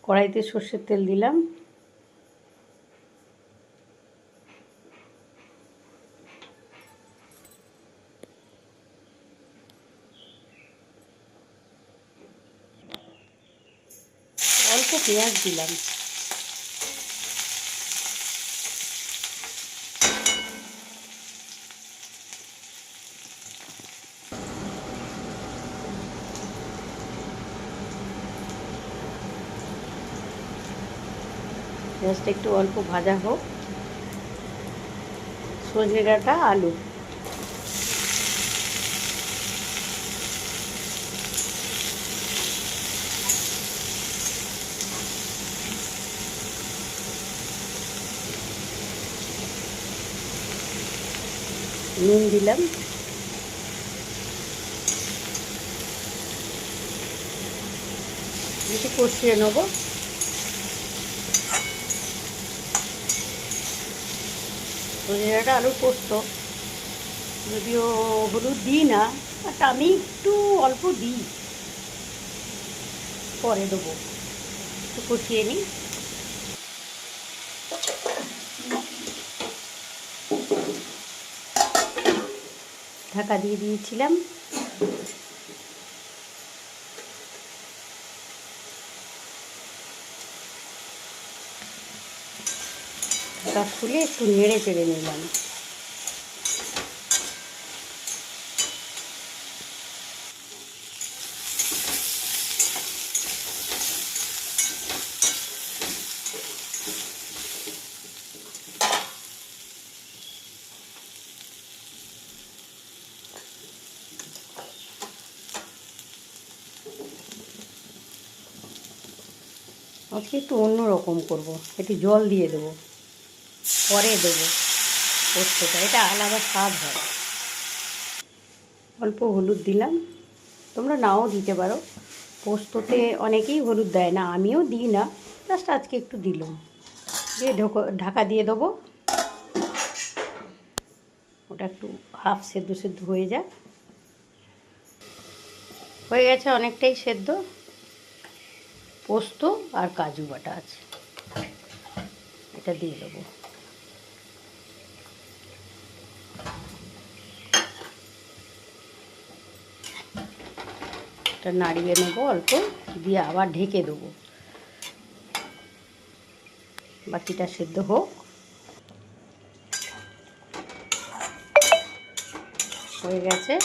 কড়াইতে সর্ষের তেল দিলাম, অল্প পেঁয়াজ দিলাম, পেঁয়াজটা একটু অল্প ভাজা হোক। সজনে ডাঁটা আলু নুন দিলাম, একটু কষিয়ে নেবো। সজনে ডাঁটা আলুর পোস্ত যদিও হলুদ দিই না, বাট আমি একটু অল্প দিই, পরে দেবো। একটু কষিয়ে নিই। ঢাকা দিয়ে দিয়েছিলাম। ঢাকা খুলে একটু নেড়ে চেড়ে নিলাম। আজকে একটু অন্যরকম করব, একটু জল দিয়ে দেবো, পরে দেবো পোস্তটা, এটা আলাদা স্বাদ হয়। অল্প হলুদ দিলাম, তোমরা নাও দিতে পারো। পোস্ততে অনেকেই হলুদ দেয় না, আমিও দিই না, জাস্ট আজকে একটু দিলাম। দিয়ে ঢাকা দিয়ে দেবো। ওটা একটু হাফ সেদ্ধ সেদ্ধ হয়ে যায়। হয়ে গেছে অনেকটাই সেদ্ধ। পোস্ত আর কাজু বাটা আছে, এটা দিয়ে দেবো। এটা নাড়িয়ে নেবো অল্প, দিয়ে আবার ঢেকে দেবো, বাকিটা সেদ্ধ হোক। হয়ে গেছে।